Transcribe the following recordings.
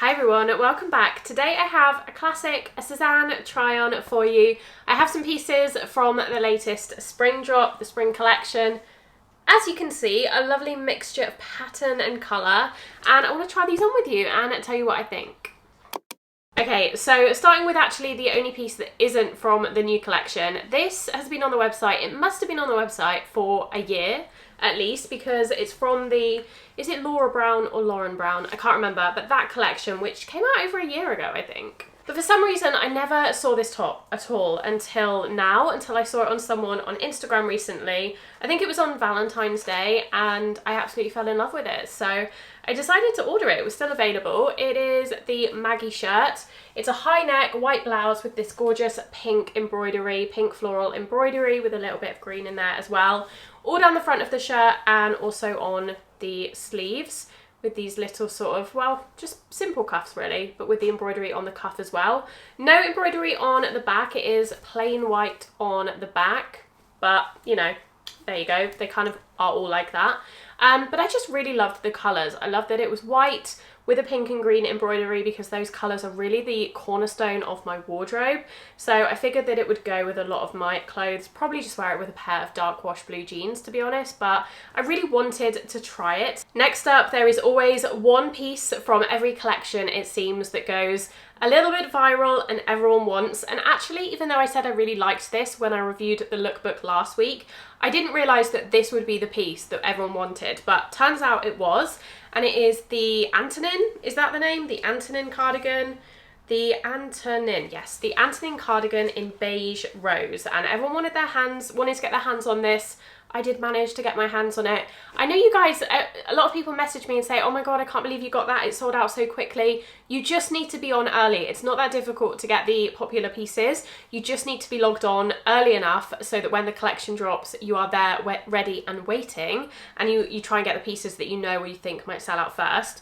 Hi everyone, welcome back. Today I have a classic Sézane try-on for you. I have some pieces from the latest spring drop, the spring collection. As you can see, a lovely mixture of pattern and colour, and I want to try these on with you and tell you what I think. Okay, so starting with actually the only piece that isn't from the new collection. This has been on the website, it must have been on the website for a year at least, because it's from the, is it Laura Brown or Lauren Brown? I can't remember, but that collection, which came out over a year ago, I think. But for some reason, I never saw this top at all until now, until I saw it on someone on Instagram recently. I think it was on Valentine's Day, and I absolutely fell in love with it. So I decided to order it. It was still available. It is the Maggie shirt. It's a high neck, white blouse with this gorgeous pink embroidery, pink floral embroidery with a little bit of green in there as well. All down the front of the shirt and also on the sleeves with these little sort of, well, just simple cuffs really, but with the embroidery on the cuff as well. No embroidery on the back. It is plain white on the back, but you know, there you go. They kind of are all like that. But I just really loved the colours. I loved that it was white with a pink and green embroidery because those colours are really the cornerstone of my wardrobe. So I figured that it would go with a lot of my clothes, probably just wear it with a pair of dark wash blue jeans to be honest, but I really wanted to try it. Next up, there is always one piece from every collection, it seems, that goes a little bit viral and everyone wants. And actually, even though I said I really liked this when I reviewed the lookbook last week, I didn't realise that this would be the piece that everyone wanted, but turns out it was. And it is the Antonin, is that the name? The Antonin cardigan. The Antonin, yes, the Antonin cardigan in beige rose. And everyone wanted to get their hands on this. I did manage to get my hands on it. I know you guys, a lot of people message me and say, oh my god, I can't believe you got that, it sold out so quickly. You just need to be on early. It's not that difficult to get the popular pieces. You just need to be logged on early enough so that when the collection drops, you are there ready and waiting, and you try and get the pieces that you know or you think might sell out first.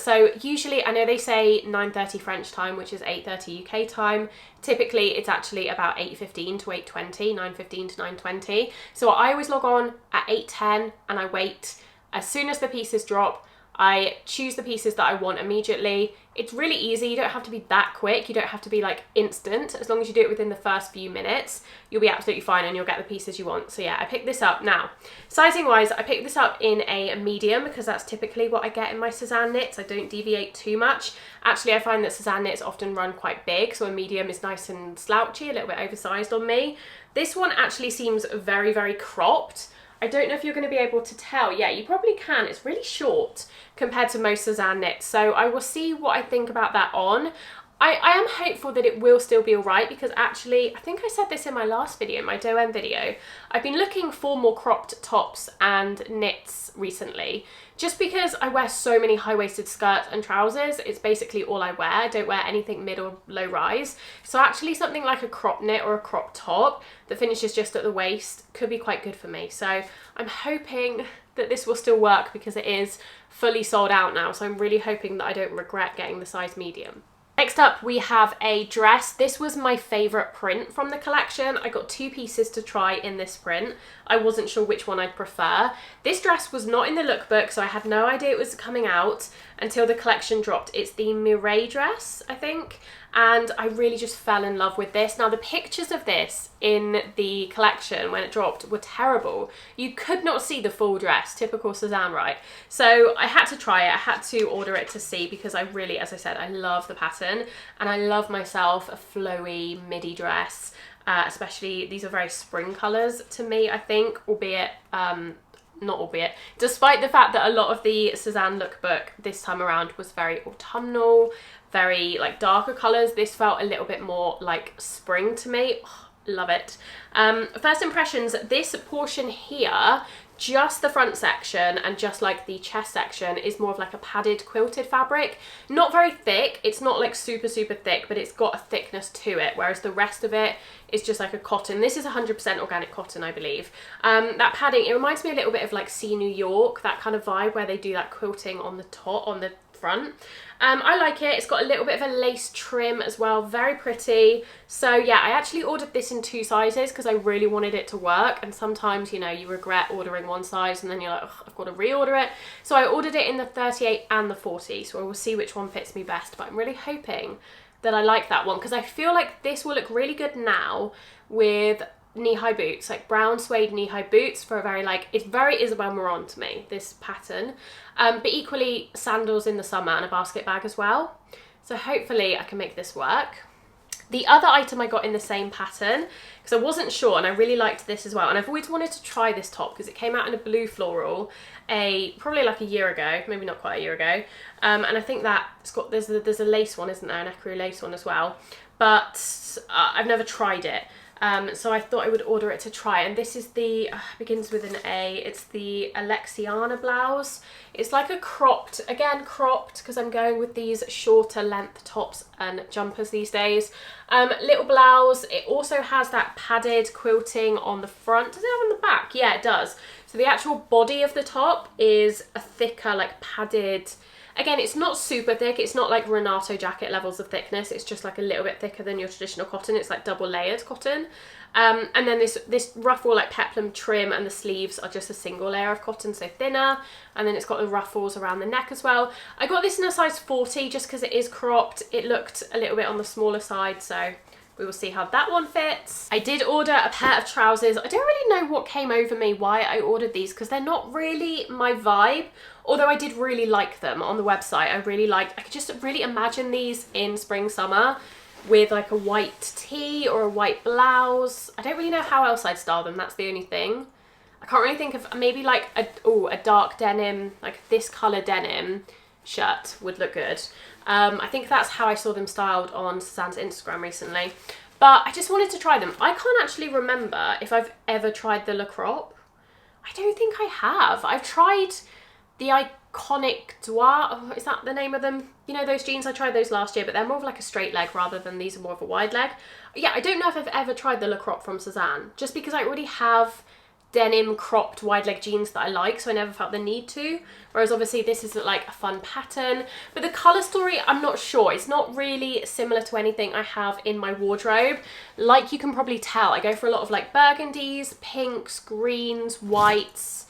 So usually, I know they say 9:30 French time, which is 8:30 UK time. Typically, it's actually about 8:15 to 8:20, 9:15 to 9:20. So I always log on at 8:10 and I wait. As soon as the pieces drop, I choose the pieces that I want immediately. It's really easy. You don't have to be that quick. You don't have to be like instant. As long as you do it within the first few minutes, you'll be absolutely fine and you'll get the pieces you want. So yeah, I picked this up. Now, sizing wise, I picked this up in a medium because that's typically what I get in my Sézane knits. I don't deviate too much. Actually, I find that Sézane knits often run quite big, so a medium is nice and slouchy, a little bit oversized on me. This one actually seems very, very cropped. I don't know if you're going to be able to tell. Yeah, you probably can. It's really short compared to most Sézane knits. So I will see what I think about that on. I am hopeful that it will still be alright because actually, I think I said this in my last video, my Doem video, I've been looking for more cropped tops and knits recently. Just because I wear so many high-waisted skirts and trousers, it's basically all I wear. I don't wear anything mid or low rise. So actually something like a crop knit or a crop top that finishes just at the waist could be quite good for me. So I'm hoping that this will still work because it is fully sold out now. So I'm really hoping that I don't regret getting the size medium. Next up, we have a dress. This was my favourite print from the collection. I got two pieces to try in this print. I wasn't sure which one I'd prefer. This dress was not in the lookbook, so I had no idea it was coming out until the collection dropped. It's the Mireille dress, I think, and I really just fell in love with this. Now, the pictures of this in the collection when it dropped were terrible. You could not see the full dress, typical Sézane, right? So I had to try it, I had to order it to see because I really, as I said, I love the pattern and I love myself a flowy midi dress. Especially, these are very spring colours to me, I think, despite the fact that a lot of the Sézane lookbook this time around was very autumnal, very like darker colours. This felt a little bit more like spring to me. Oh, love it. First impressions, this portion here, just the front section and just like the chest section is more of like a padded quilted fabric. Not very thick, it's not like super thick, but it's got a thickness to it, whereas the rest of it is just like a cotton. This is 100% organic cotton, I believe. That padding, it reminds me a little bit of like See New York, that kind of vibe where they do that quilting on the top, on the front. I like it. It's got a little bit of a lace trim as well, very pretty. So yeah, I actually ordered this in 2 sizes because I really wanted it to work, and sometimes, you know, you regret ordering one size and then you're like, ugh, I've got to reorder it. So I ordered it in the 38 and the 40, so I will see which one fits me best, but I'm really hoping that I like that one because I feel like this will look really good now with knee-high boots, like brown suede knee-high boots for a very, like, it's very Isabel Marant to me, this pattern, but equally sandals in the summer and a basket bag as well. So hopefully I can make this work. The other item I got in the same pattern, because I wasn't sure, and I really liked this as well, and I've always wanted to try this top because it came out in a blue floral probably like a year ago, maybe not quite a year ago, and I think that it's got, there's a lace one, isn't there, an ecru lace one as well, but I've never tried it. So I thought I would order it to try, and this is the, begins with an A, it's the Alexiana blouse. It's like a cropped, again cropped, because I'm going with these shorter length tops and jumpers these days. Little blouse. It also has that padded quilting on the front. Does it have on the back? Yeah, it does. So the actual body of the top is a thicker, like padded, again, it's not super thick, it's not like Renato jacket levels of thickness, it's just like a little bit thicker than your traditional cotton, it's like double layered cotton. And then this ruffle like peplum trim, and the sleeves are just a single layer of cotton, so thinner, and then it's got the ruffles around the neck as well. I got this in a size 40 just because it is cropped. It looked a little bit on the smaller side, so we will see how that one fits. I did order a pair of trousers. I don't really know what came over me, why I ordered these, because they're not really my vibe, although I did really like them on the website. I could just really imagine these in spring, summer with like a white tee or a white blouse. I don't really know how else I'd style them, that's the only thing. I can't really think of, maybe like a dark denim, like this colour denim shirt would look good. I think that's how I saw them styled on Sézane's Instagram recently, but I just wanted to try them. I can't actually remember if I've ever tried the Le Crop. I don't think I have. I've tried the iconic Dois, is that the name of them? You know those jeans, I tried those last year, but they're more of like a straight leg rather than these are more of a wide leg. Yeah, I don't know if I've ever tried the Le Crop from Sézane, just because I already have denim cropped wide leg jeans that I like, so I never felt the need to, whereas obviously this is like a fun pattern. But the colour story, I'm not sure. It's not really similar to anything I have in my wardrobe. Like you can probably tell, I go for a lot of like burgundies, pinks, greens, whites,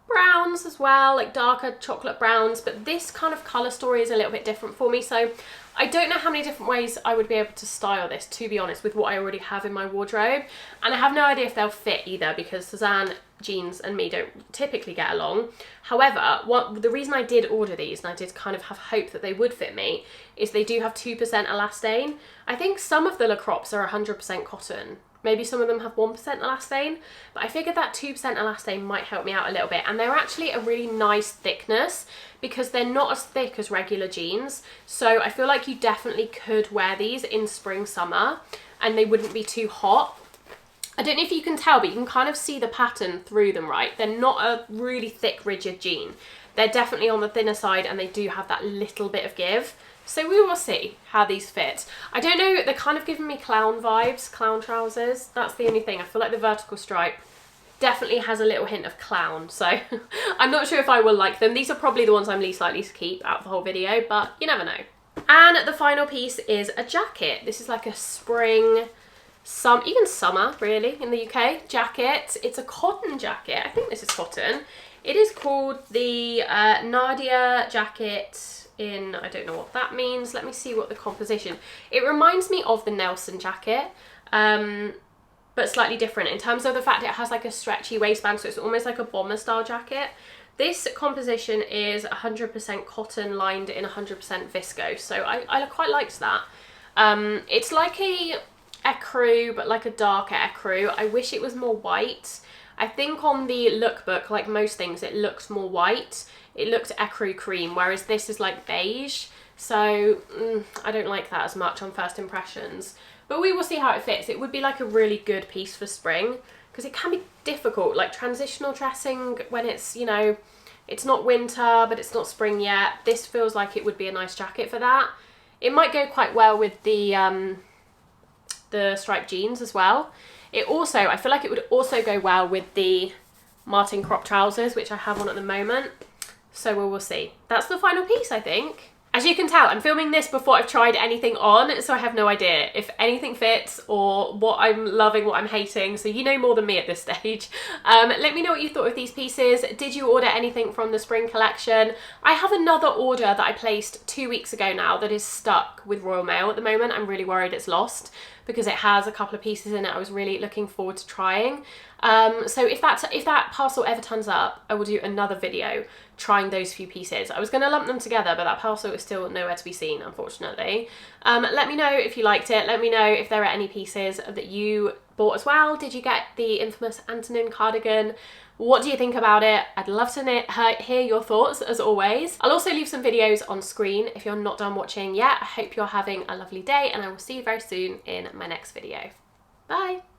browns as well, like darker chocolate browns, but this kind of colour story is a little bit different for me, so I don't know how many different ways I would be able to style this, to be honest, with what I already have in my wardrobe. And I have no idea if they'll fit either, because Sézane jeans and me don't typically get along. However, the reason I did order these, and I did kind of have hope that they would fit me, is they do have 2% elastane. I think some of the Le Crops are 100% cotton. Maybe some of them have 1% elastane, but I figured that 2% elastane might help me out a little bit. And they're actually a really nice thickness because they're not as thick as regular jeans. So I feel like you definitely could wear these in spring, summer, and they wouldn't be too hot. I don't know if you can tell, but you can kind of see the pattern through them, right? They're not a really thick, rigid jean. They're definitely on the thinner side, and they do have that little bit of give. So we will see how these fit. I don't know, they're kind of giving me clown vibes, clown trousers. That's the only thing. I feel like the vertical stripe definitely has a little hint of clown, so I'm not sure if I will like them. These are probably the ones I'm least likely to keep out of the whole video, but you never know. And the final piece is a jacket. This is like a spring, even summer really in the UK jacket. It's a cotton jacket. I think this is cotton. It is called the Nadia jacket in, I don't know what that means. Let me see what the composition. It reminds me of the Nelson jacket, but slightly different in terms of the fact it has like a stretchy waistband, so it's almost like a bomber style jacket. This composition is 100% cotton lined in 100% viscose, so I quite liked that. It's like a ecru, but like a darker ecru. I wish it was more white. I think on the lookbook, like most things, it looks more white. It looks ecru cream, whereas this is like beige. So I don't like that as much on first impressions. But we will see how it fits. It would be like a really good piece for spring, because it can be difficult, like transitional dressing when it's, you know, it's not winter, but it's not spring yet. This feels like it would be a nice jacket for that. It might go quite well with the striped jeans as well. It also, I feel like it would also go well with the Martin crop trousers, which I have on at the moment. So we will see. That's the final piece, I think. As you can tell, I'm filming this before I've tried anything on, so I have no idea if anything fits or what I'm loving, what I'm hating, so you know more than me at this stage. Let me know what you thought of these pieces. Did you order anything from the spring collection? I have another order that I placed 2 weeks ago now that is stuck with Royal Mail at the moment. I'm really worried it's lost because it has a couple of pieces in it I was really looking forward to trying. So if that parcel ever turns up, I will do another video trying those few pieces. I was going to lump them together, but that parcel is still nowhere to be seen, unfortunately. Let me know if you liked it. Let me know if there are any pieces that you bought as well. Did you get the infamous Antonin cardigan? What do you think about it? I'd love to hear your thoughts, as always. I'll also leave some videos on screen if you're not done watching yet. I hope you're having a lovely day, and I will see you very soon in my next video. Bye!